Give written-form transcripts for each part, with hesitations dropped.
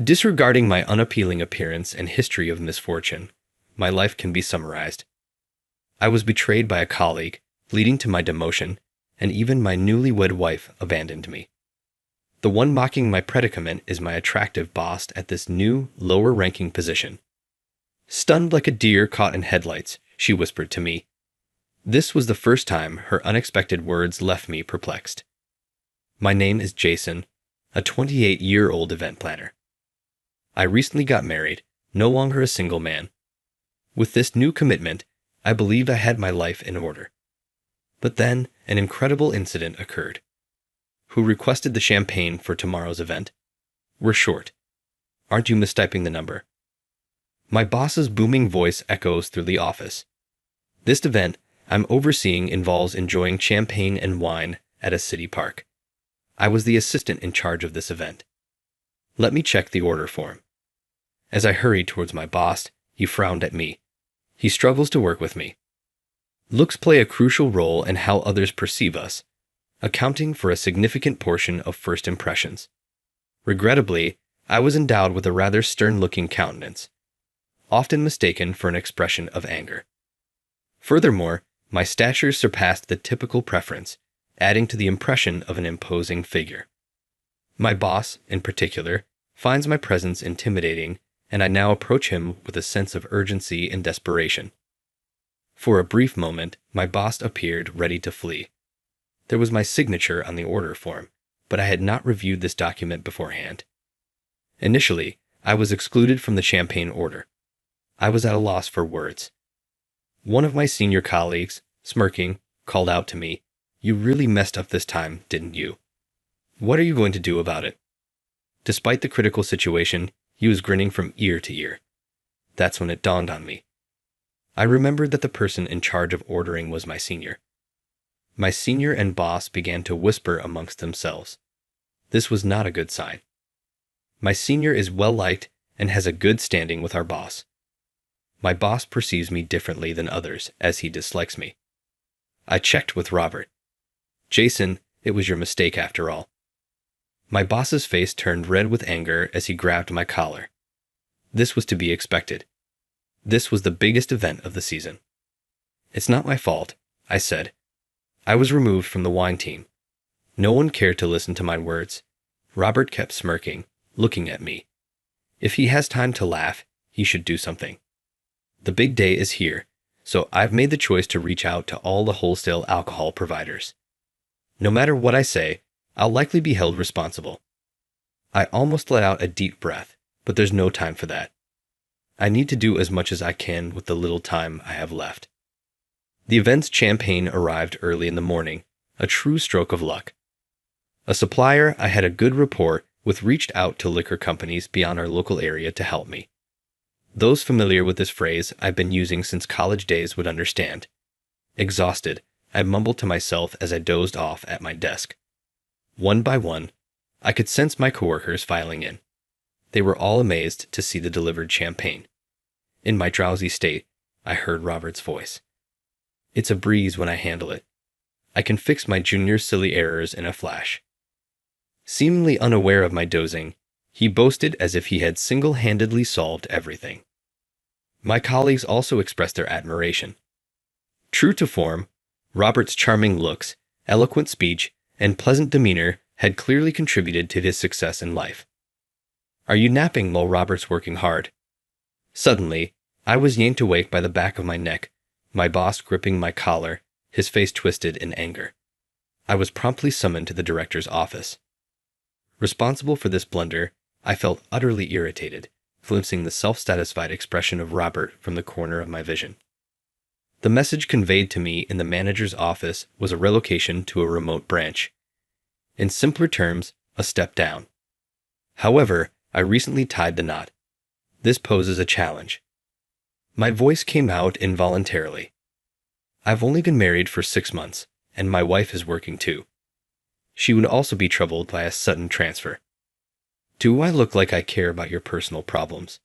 Disregarding my unappealing appearance and history of misfortune, my life can be summarized. I was betrayed by a colleague, leading to my demotion, and even my newlywed wife abandoned me. The one mocking my predicament is my attractive boss at this new, lower-ranking position. Stunned like a deer caught in headlights, she whispered to me. This was the first time her unexpected words left me perplexed. My name is Jason, a 28-year-old event planner. I recently got married, no longer a single man. With this new commitment, I believed I had my life in order. But then, an incredible incident occurred. Who requested the champagne for tomorrow's event? We're short. Aren't you mistyping the number? My boss's booming voice echoes through the office. This event I'm overseeing involves enjoying champagne and wine at a city park. I was the assistant in charge of this event. Let me check the order form. As I hurried towards my boss, he frowned at me. He struggles to work with me. Looks play a crucial role in how others perceive us, accounting for a significant portion of first impressions. Regrettably, I was endowed with a rather stern-looking countenance, often mistaken for an expression of anger. Furthermore, my stature surpassed the typical preference, adding to the impression of an imposing figure. My boss, in particular, finds my presence intimidating, and I now approach him with a sense of urgency and desperation. For a brief moment, my boss appeared ready to flee. There was my signature on the order form, but I had not reviewed this document beforehand. Initially, I was excluded from the champagne order. I was at a loss for words. One of my senior colleagues, smirking, called out to me, "You really messed up this time, didn't you? What are you going to do about it?" Despite the critical situation, he was grinning from ear to ear. That's when it dawned on me. I remembered that the person in charge of ordering was my senior. My senior and boss began to whisper amongst themselves. This was not a good sign. My senior is well-liked and has a good standing with our boss. My boss perceives me differently than others as he dislikes me. I checked with Robert. "Jason, it was your mistake after all." My boss's face turned red with anger as he grabbed my collar. This was to be expected. This was the biggest event of the season. "It's not my fault," I said. "I was removed from the wine team." No one cared to listen to my words. Robert kept smirking, looking at me. If he has time to laugh, he should do something. The big day is here, so I've made the choice to reach out to all the wholesale alcohol providers. No matter what I say, I'll likely be held responsible. I almost let out a deep breath, but there's no time for that. I need to do as much as I can with the little time I have left. The event's champagne arrived early in the morning, a true stroke of luck. A supplier I had a good rapport with reached out to liquor companies beyond our local area to help me. Those familiar with this phrase I've been using since college days would understand. Exhausted, I mumbled to myself as I dozed off at my desk. One by one, I could sense my coworkers filing in. They were all amazed to see the delivered champagne. In my drowsy state, I heard Robert's voice. It's a breeze when I handle it. I can fix my junior's silly errors in a flash. Seemingly unaware of my dozing, he boasted as if he had single-handedly solved everything. My colleagues also expressed their admiration. True to form, Robert's charming looks, eloquent speech, and pleasant demeanor had clearly contributed to his success in life. "Are you napping while Robert's working hard?" Suddenly, I was yanked awake by the back of my neck, my boss gripping my collar, his face twisted in anger. I was promptly summoned to the director's office. Responsible for this blunder, I felt utterly irritated, glimpsing the self-satisfied expression of Robert from the corner of my vision. The message conveyed to me in the manager's office was a relocation to a remote branch. In simpler terms, a step down. However, I recently tied the knot. This poses a challenge. My voice came out involuntarily. I've only been married for 6 months, and my wife is working too. She would also be troubled by a sudden transfer. Do I look like I care about your personal problems?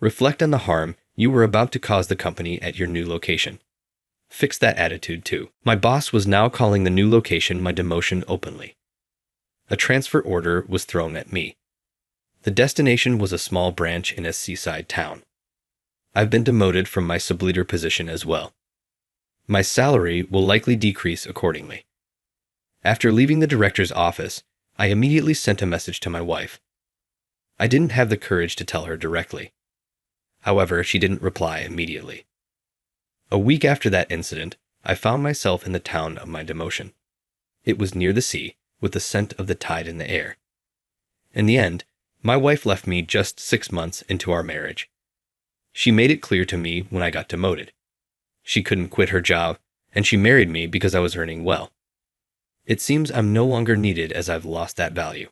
Reflect on the harm you were about to cause the company at your new location. Fix that attitude too. My boss was now calling the new location my demotion openly. A transfer order was thrown at me. The destination was a small branch in a seaside town. I've been demoted from my subleader position as well. My salary will likely decrease accordingly. After leaving the director's office, I immediately sent a message to my wife. I didn't have the courage to tell her directly. However, she didn't reply immediately. A week after that incident, I found myself in the town of my demotion. It was near the sea, with the scent of the tide in the air. In the end, my wife left me just 6 months into our marriage. She made it clear to me when I got demoted. She couldn't quit her job, and she married me because I was earning well. It seems I'm no longer needed as I've lost that value.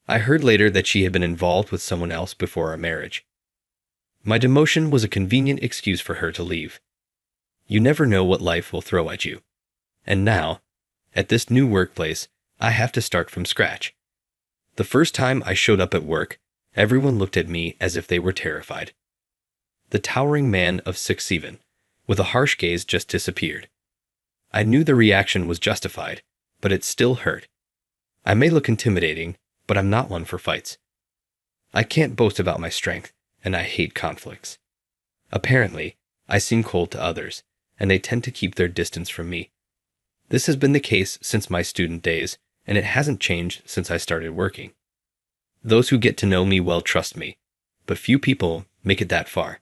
I heard later that she had been involved with someone else before our marriage. My demotion was a convenient excuse for her to leave. You never know what life will throw at you. And now, at this new workplace, I have to start from scratch. The first time I showed up at work, everyone looked at me as if they were terrified. The towering man of 6'7", with a harsh gaze, just disappeared. I knew the reaction was justified, but it still hurt. I may look intimidating, but I'm not one for fights. I can't boast about my strength, and I hate conflicts. Apparently, I seem cold to others, and they tend to keep their distance from me. This has been the case since my student days, and it hasn't changed since I started working. Those who get to know me well trust me, but few people make it that far.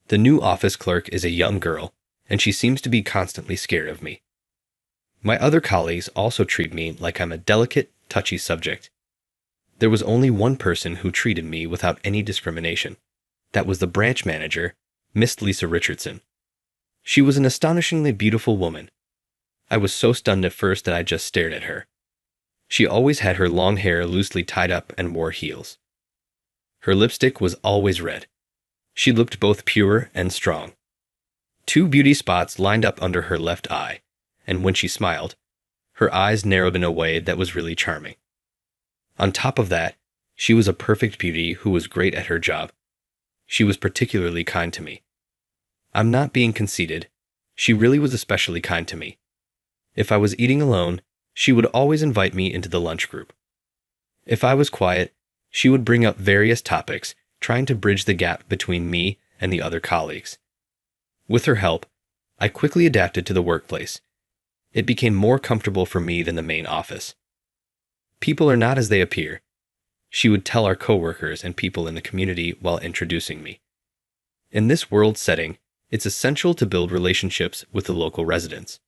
The new office clerk is a young girl, and she seems to be constantly scared of me. My other colleagues also treat me like I'm a delicate, touchy subject. There was only one person who treated me without any discrimination. That was the branch manager, Miss Lisa Richardson. She was an astonishingly beautiful woman. I was so stunned at first that I just stared at her. She always had her long hair loosely tied up and wore heels. Her lipstick was always red. She looked both pure and strong. 2 beauty spots lined up under her left eye, and when she smiled, her eyes narrowed in a way that was really charming. On top of that, she was a perfect beauty who was great at her job. She was particularly kind to me. I'm not being conceited. She really was especially kind to me. If I was eating alone, she would always invite me into the lunch group. If I was quiet, she would bring up various topics, trying to bridge the gap between me and the other colleagues. With her help, I quickly adapted to the workplace. It became more comfortable for me than the main office. People are not as they appear, she would tell our coworkers and people in the community while introducing me. In this world setting, it's essential to build relationships with the local residents.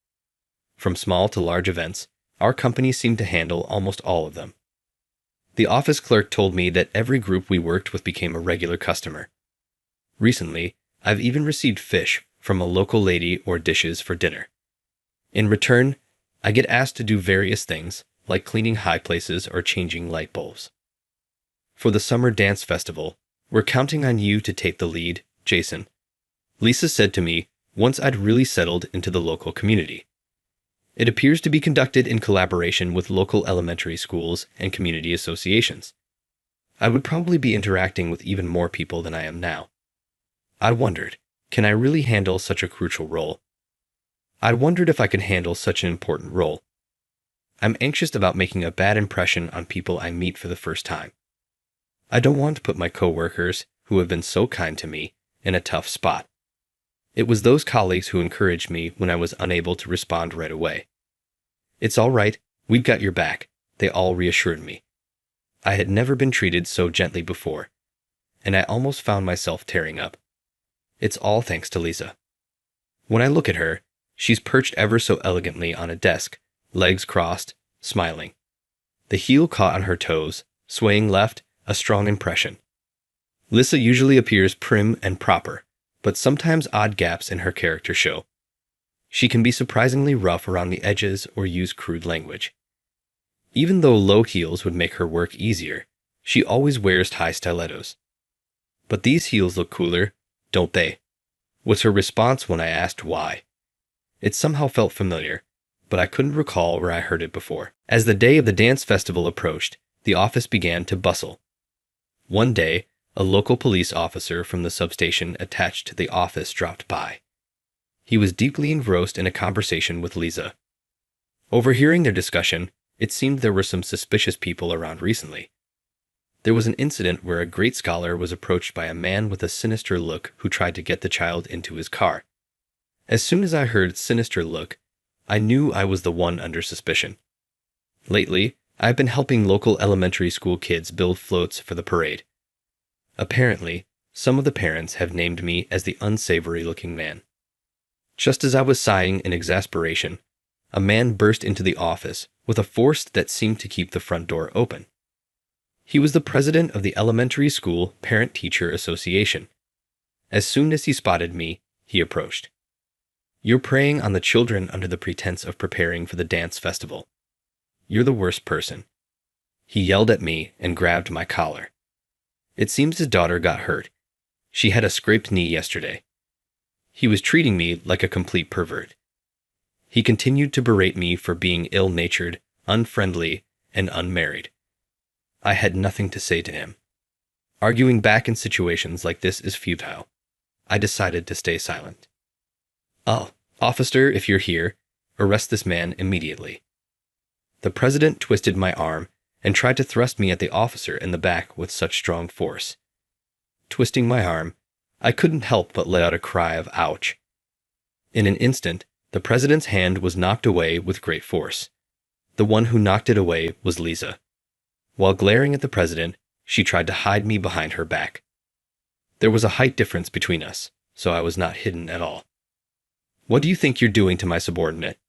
From small to large events, our company seemed to handle almost all of them. The office clerk told me that every group we worked with became a regular customer. Recently, I've even received fish from a local lady or dishes for dinner. In return, I get asked to do various things, like cleaning high places or changing light bulbs. For the summer dance festival, we're counting on you to take the lead, Jason. Lisa said to me once I'd really settled into the local community. It appears to be conducted in collaboration with local elementary schools and community associations. I would probably be interacting with even more people than I am now. I wondered, can I really handle such a crucial role? I wondered if I could handle such an important role. I'm anxious about making a bad impression on people I meet for the first time. I don't want to put my coworkers, who have been so kind to me, in a tough spot. It was those colleagues who encouraged me when I was unable to respond right away. It's all right, we've got your back, they all reassured me. I had never been treated so gently before, and I almost found myself tearing up. It's all thanks to Lisa. When I look at her, she's perched ever so elegantly on a desk, legs crossed, smiling. The heel caught on her toes, swaying left, a strong impression. Lisa usually appears prim and proper, but sometimes odd gaps in her character show. She can be surprisingly rough around the edges or use crude language. Even though low heels would make her work easier, she always wears high stilettos. But these heels look cooler, don't they? Was her response when I asked why. It somehow felt familiar, but I couldn't recall where I heard it before. As the day of the dance festival approached, the office began to bustle. One day, a local police officer from the substation attached to the office dropped by. He was deeply engrossed in a conversation with Lisa. Overhearing their discussion, it seemed there were some suspicious people around recently. There was an incident where a great scholar was approached by a man with a sinister look who tried to get the child into his car. As soon as I heard sinister look, I knew I was the one under suspicion. Lately, I've been helping local elementary school kids build floats for the parade. Apparently, some of the parents have named me as the unsavory-looking man. Just as I was sighing in exasperation, a man burst into the office with a force that seemed to keep the front door open. He was the president of the Elementary School Parent-Teacher Association. As soon as he spotted me, he approached. "You're preying on the children under the pretense of preparing for the dance festival. You're the worst person." He yelled at me and grabbed my collar. It seems his daughter got hurt. She had a scraped knee yesterday. He was treating me like a complete pervert. He continued to berate me for being ill-natured, unfriendly, and unmarried. I had nothing to say to him. Arguing back in situations like this is futile. I decided to stay silent. "Oh, officer, if you're here, arrest this man immediately." The president twisted my arm and tried to thrust me at the officer in the back with such strong force. Twisting my arm, I couldn't help but let out a cry of ouch. In an instant, the president's hand was knocked away with great force. The one who knocked it away was Lisa. While glaring at the president, she tried to hide me behind her back. There was a height difference between us, so I was not hidden at all. "What do you think you're doing to my subordinate?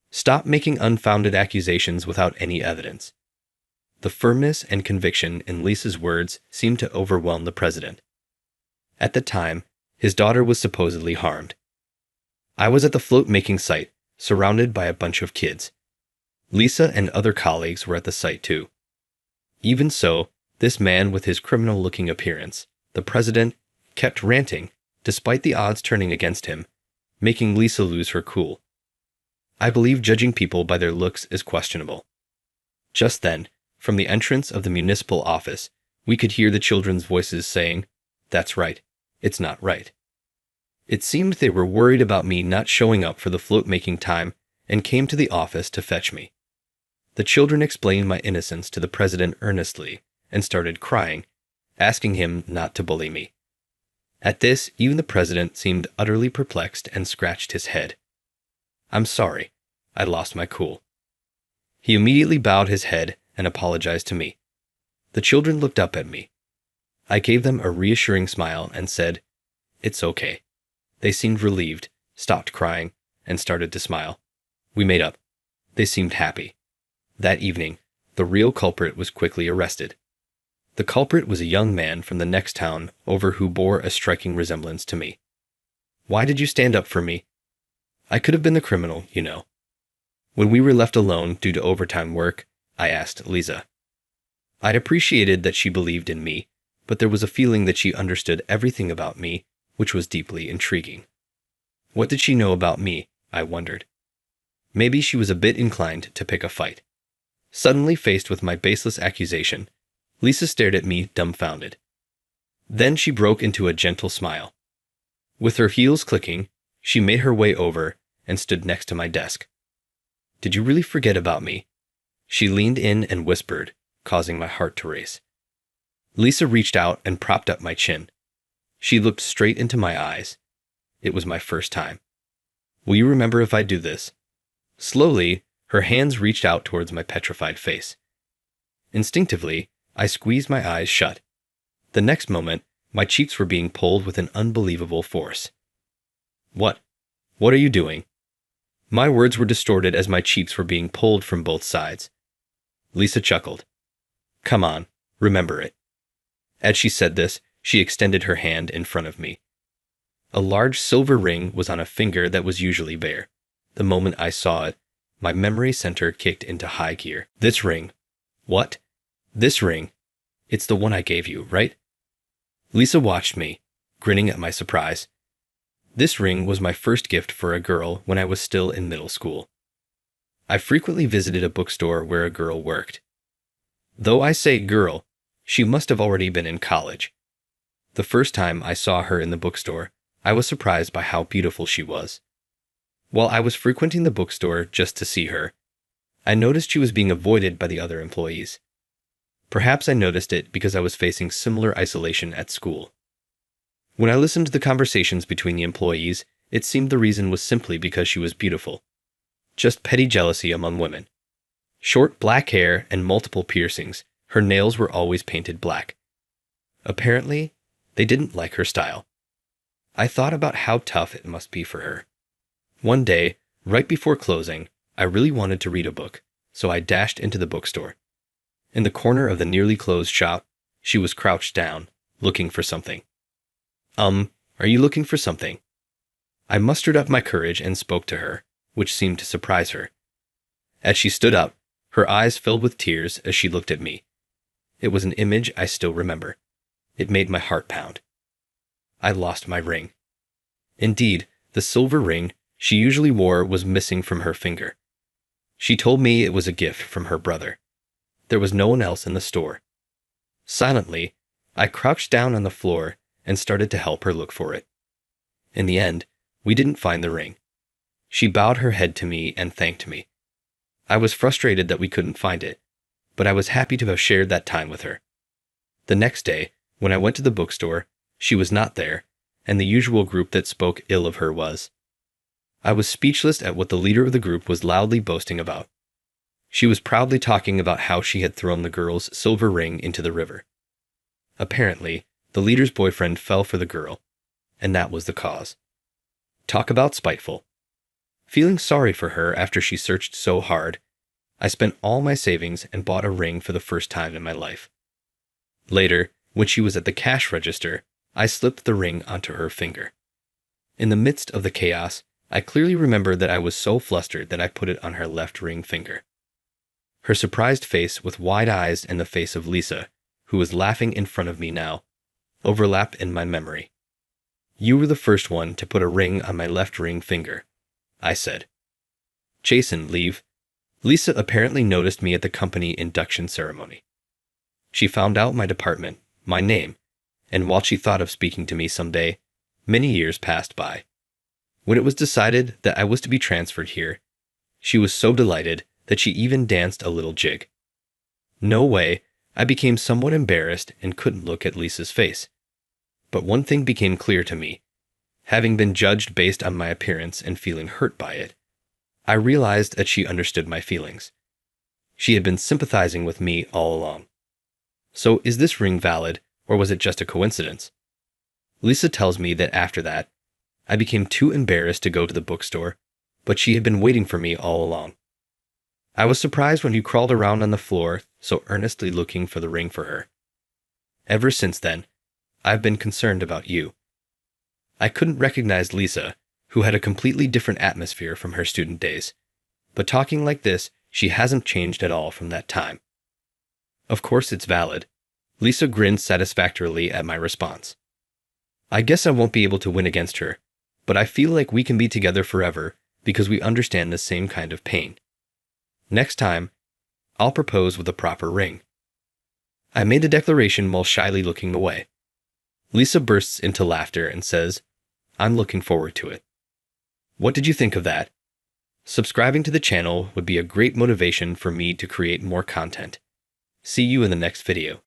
Stop making unfounded accusations without any evidence." The firmness and conviction in Lisa's words seemed to overwhelm the president. At the time, his daughter was supposedly harmed. I was at the float-making site, surrounded by a bunch of kids. Lisa and other colleagues were at the site too. Even so, this man with his criminal-looking appearance, the president, kept ranting, despite the odds turning against him, making Lisa lose her cool. I believe judging people by their looks is questionable. Just then, from the entrance of the municipal office, we could hear the children's voices saying, "That's right, it's not right." It seemed they were worried about me not showing up for the float-making time and came to the office to fetch me. The children explained my innocence to the president earnestly and started crying, asking him not to bully me. At this, even the president seemed utterly perplexed and scratched his head. "I'm sorry, I lost my cool." He immediately bowed his head and apologized to me. The children looked up at me. I gave them a reassuring smile and said, "It's okay." They seemed relieved, stopped crying, and started to smile. We made up. They seemed happy. That evening, the real culprit was quickly arrested. The culprit was a young man from the next town over who bore a striking resemblance to me. "Why did you stand up for me?" "I could have been the criminal, you know." When we were left alone due to overtime work, I asked Lisa. I'd appreciated that she believed in me, but there was a feeling that she understood everything about me, which was deeply intriguing. What did she know about me, I wondered. Maybe she was a bit inclined to pick a fight. Suddenly faced with my baseless accusation, Lisa stared at me dumbfounded. Then she broke into a gentle smile. With her heels clicking, she made her way over and stood next to my desk. "Did you really forget about me?" She leaned in and whispered, causing my heart to race. Lisa reached out and propped up my chin. She looked straight into my eyes. It was my first time. "Will you remember if I do this?" Slowly, her hands reached out towards my petrified face. Instinctively, I squeezed my eyes shut. The next moment, my cheeks were being pulled with an unbelievable force. What are you doing?" My words were distorted as my cheeks were being pulled from both sides. Lisa chuckled. "Come on, remember it." As she said this, she extended her hand in front of me. A large silver ring was on a finger that was usually bare. The moment I saw it, my memory center kicked into high gear. "This ring." "What?" "This ring. It's the one I gave you, right?" Lisa watched me, grinning at my surprise. This ring was my first gift for a girl when I was still in middle school. I frequently visited a bookstore where a girl worked. Though I say girl, she must have already been in college. The first time I saw her in the bookstore, I was surprised by how beautiful she was. While I was frequenting the bookstore just to see her, I noticed she was being avoided by the other employees. Perhaps I noticed it because I was facing similar isolation at school. When I listened to the conversations between the employees, it seemed the reason was simply because she was beautiful. Just petty jealousy among women. Short black hair and multiple piercings, her nails were always painted black. Apparently, they didn't like her style. I thought about how tough it must be for her. One day, right before closing, I really wanted to read a book, so I dashed into the bookstore. In the corner of the nearly closed shop, she was crouched down, looking for something. Are you looking for something? I mustered up my courage and spoke to her, which seemed to surprise her. As she stood up, her eyes filled with tears as she looked at me. It was an image I still remember. It made my heart pound. I lost my ring. Indeed, the silver ring she usually wore was missing from her finger. She told me it was a gift from her brother. There was no one else in the store. Silently, I crouched down on the floor and started to help her look for it. In the end, we didn't find the ring. She bowed her head to me and thanked me. I was frustrated that we couldn't find it, but I was happy to have shared that time with her. The next day, when I went to the bookstore, she was not there, and the usual group that spoke ill of her was. I was speechless at what the leader of the group was loudly boasting about. She was proudly talking about how she had thrown the girl's silver ring into the river. Apparently, the leader's boyfriend fell for the girl, and that was the cause. Talk about spiteful. Feeling sorry for her after she searched so hard, I spent all my savings and bought a ring for the first time in my life. Later, when she was at the cash register, I slipped the ring onto her finger. In the midst of the chaos, I clearly remember that I was so flustered that I put it on her left ring finger. Her surprised face with wide eyes and the face of Lisa, who was laughing in front of me now, overlap in my memory. "You were the first one to put a ring on my left ring finger," I said. Chastened leave. Lisa apparently noticed me at the company induction ceremony. She found out my department, my name, and while she thought of speaking to me someday, many years passed by. When it was decided that I was to be transferred here, she was so delighted that she even danced a little jig. No way, I became somewhat embarrassed and couldn't look at Lisa's face. But one thing became clear to me. Having been judged based on my appearance and feeling hurt by it, I realized that she understood my feelings. She had been sympathizing with me all along. So is this ring valid, or was it just a coincidence? Lisa tells me that after that, I became too embarrassed to go to the bookstore, but she had been waiting for me all along. I was surprised when you crawled around on the floor, so earnestly looking for the ring for her. Ever since then, I've been concerned about you. I couldn't recognize Lisa, who had a completely different atmosphere from her student days, but talking like this, she hasn't changed at all from that time. Of course it's valid. Lisa grinned satisfactorily at my response. I guess I won't be able to win against her, but I feel like we can be together forever because we understand the same kind of pain. Next time, I'll propose with a proper ring. I made the declaration while shyly looking away. Lisa bursts into laughter and says, "I'm looking forward to it." What did you think of that? Subscribing to the channel would be a great motivation for me to create more content. See you in the next video.